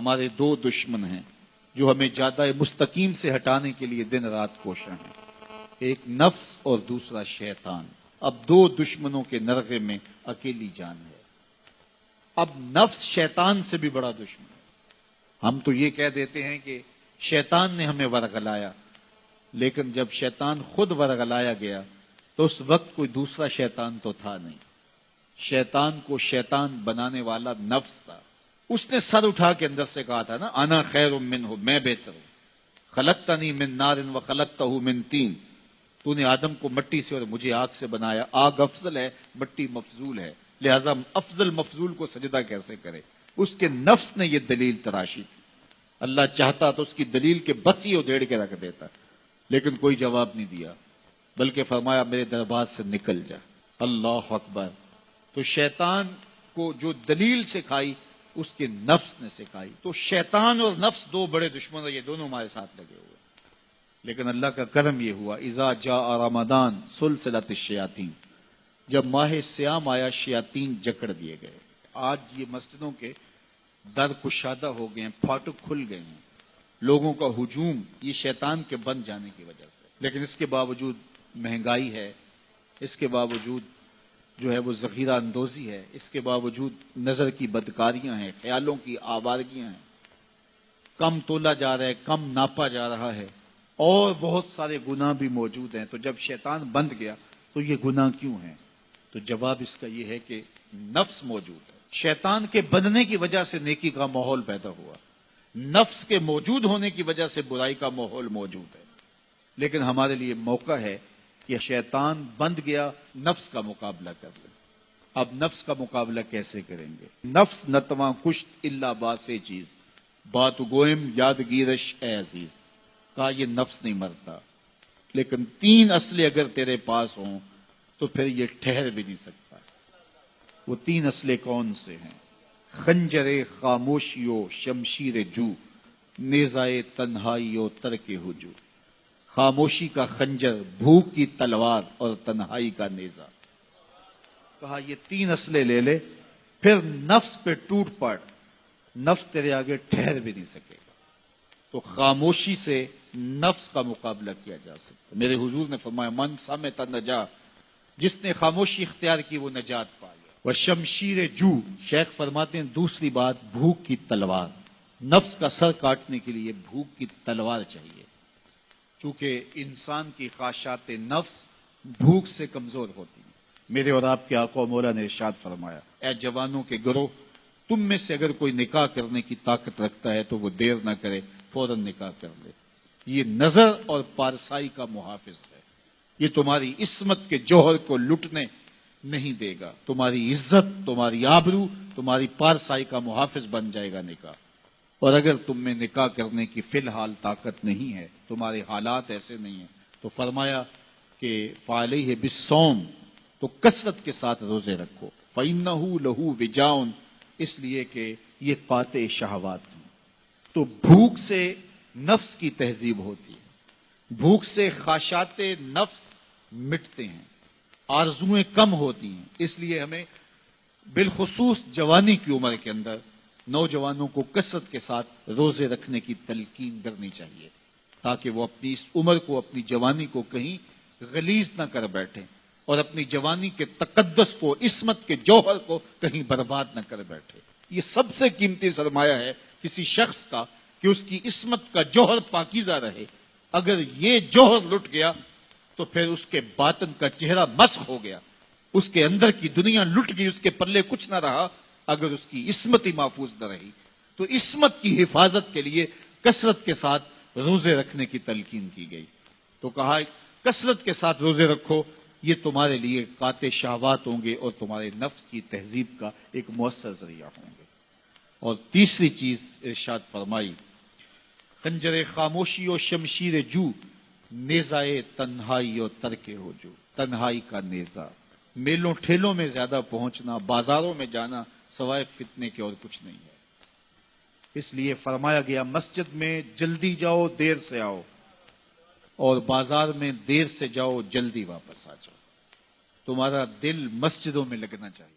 ہمارے دو دشمن ہیں جو ہمیں جادہ مستقیم سے ہٹانے کے لیے دن رات کوشاں ہیں، ایک نفس اور دوسرا شیطان۔ اب دو دشمنوں کے نرغے میں اکیلی جان ہے۔ اب نفس شیطان سے بھی بڑا دشمن ہے۔ ہم تو یہ کہہ دیتے ہیں کہ شیطان نے ہمیں ورغلایا، لیکن جب شیطان خود ورغلایا گیا تو اس وقت کوئی دوسرا شیطان تو تھا نہیں۔ شیطان کو شیطان بنانے والا نفس تھا۔ اس نے سر اٹھا کے اندر سے کہا تھا نا، انا خیر منہ، میں بہتر ہوں، خلقتنی من نار وخلقتہ من طین، تو نے آدم کو مٹی سے اور مجھے آگ سے بنایا، آگ افضل ہے، مٹی مفضول ہے، لہذا افضل مفضول کو سجدہ کیسے کرے؟ اس کے نفس نے یہ دلیل تراشی تھی۔ اللہ چاہتا تو اس کی دلیل کے بتی ادھیڑ کے رکھ دیتا، لیکن کوئی جواب نہیں دیا، بلکہ فرمایا میرے دربار سے نکل جا۔ اللہ اکبر۔ تو شیطان کو جو دلیل سکھائی اس کے نفس نے سکھائی۔ تو شیطان اور نفس دو بڑے دشمن ہیں، یہ دونوں ہمارے ساتھ لگے ہوئے۔ لیکن اللہ کا کرم یہ ہوا، اذا جاء رمضان سلسلۃ الشیاطین، جب ماہ سیام آیا شیاطین جکڑ دیے گئے۔ آج یہ مسجدوں کے در کشادہ ہو گئے ہیں، پھاٹک کھل گئے ہیں، لوگوں کا ہجوم یہ شیطان کے بن جانے کی وجہ سے۔ لیکن اس کے باوجود مہنگائی ہے، اس کے باوجود جو ہے وہ ذخیرہ اندوزی ہے، اس کے باوجود نظر کی بدکاریاں ہیں، خیالوں کی آوارگیاں ہیں، کم تولا جا رہا ہے، کم ناپا جا رہا ہے، اور بہت سارے گناہ بھی موجود ہیں۔ تو جب شیطان بند گیا تو یہ گناہ کیوں ہیں؟ تو جواب اس کا یہ ہے کہ نفس موجود ہے۔ شیطان کے بننے کی وجہ سے نیکی کا ماحول پیدا ہوا، نفس کے موجود ہونے کی وجہ سے برائی کا ماحول موجود ہے۔ لیکن ہمارے لیے موقع ہے کہ شیطان بند گیا، نفس کا مقابلہ کر لیں۔ اب نفس کا مقابلہ کیسے کریں گے؟ نفس نتواں کشت الا باسے چیز، بات گوئم یادگیرش اے عزیز۔ کہا یہ نفس نہیں مرتا، لیکن تین اسلحے اگر تیرے پاس ہوں تو پھر یہ ٹھہر بھی نہیں سکتا۔ وہ تین اسلحے کون سے ہیں؟ خنجر خاموشی و شمشیر جو، نیزائے تنہائی و ترک ہجو۔ خاموشی کا خنجر، بھوک کی تلوار اور تنہائی کا نیزہ۔ کہا یہ تین اسلحے لے لے، پھر نفس پہ ٹوٹ پڑ، نفس تیرے آگے ٹھہر بھی نہیں سکے گا۔ تو خاموشی سے نفس کا مقابلہ کیا جا سکتا۔ میرے حضور نے فرمایا من صمت نجا، جس نے خاموشی اختیار کی وہ نجات پا گیا۔ وہ شمشیر جو، شیخ فرماتے ہیں دوسری بات بھوک کی تلوار۔ نفس کا سر کاٹنے کے لیے بھوک کی تلوار چاہیے، چونکہ انسان کی خواہشات نفس بھوک سے کمزور ہوتی ہیں۔ میرے اور آپ کے آقا و مولا نے ارشاد فرمایا، اے جوانوں کے گروہ، تم میں سے اگر کوئی نکاح کرنے کی طاقت رکھتا ہے تو وہ دیر نہ کرے، فوراً نکاح کر لے۔ یہ نظر اور پارسائی کا محافظ ہے، یہ تمہاری عصمت کے جوہر کو لٹنے نہیں دے گا، تمہاری عزت، تمہاری آبرو، تمہاری پارسائی کا محافظ بن جائے گا نکاح۔ اور اگر تم میں نکاح کرنے کی فی الحال طاقت نہیں ہے، تمہارے حالات ایسے نہیں ہیں، تو فرمایا کہ فعلیہ بالصوم، تو کثرت کے ساتھ روزے رکھو، فإنہ لہ وجاء، اس لیے کہ یہ قاطع شہوات ہیں۔ تو بھوک سے نفس کی تہذیب ہوتی ہے، بھوک سے خواہشات نفس مٹتے ہیں، آرزویں کم ہوتی ہیں۔ اس لیے ہمیں بالخصوص جوانی کی عمر کے اندر نوجوانوں کو کثرت کے ساتھ روزے رکھنے کی تلقین کرنی چاہیے، تاکہ وہ اپنی اس عمر کو، اپنی جوانی کو کہیں غلیظ نہ کر بیٹھیں، اور اپنی جوانی کے تقدس کو، عصمت کے جوہر کو کہیں برباد نہ کر بیٹھے۔ یہ سب سے قیمتی سرمایہ ہے کسی شخص کا کہ اس کی عصمت کا جوہر پاکیزہ رہے۔ اگر یہ جوہر لٹ گیا تو پھر اس کے باطن کا چہرہ مسخ ہو گیا، اس کے اندر کی دنیا لٹ گئی، اس کے پلے کچھ نہ رہا اگر اس کی عصمت ہی محفوظ نہ رہی۔ تو عصمت کی حفاظت کے لیے کثرت کے ساتھ روزے رکھنے کی تلقین کی گئی۔ تو کہا کثرت کے ساتھ روزے رکھو، یہ تمہارے لیے قاطع شہوات ہوں گے اور تمہارے نفس کی تہذیب کا ایک مؤثر ذریعہ ہوں گے۔ اور تیسری چیز ارشاد فرمائی، خنجر خاموشی و شمشیر جو، نیزائے تنہائی و ترک ہجو، تنہائی کا نیزہ۔ میلوں ٹھیلوں میں زیادہ پہنچنا، بازاروں میں جانا سوائے فتنے کے اور کچھ نہیں ہے۔ اس لیے فرمایا گیا مسجد میں جلدی جاؤ دیر سے آؤ، اور بازار میں دیر سے جاؤ جلدی واپس آ جاؤ۔ تمہارا دل مسجدوں میں لگنا چاہیے۔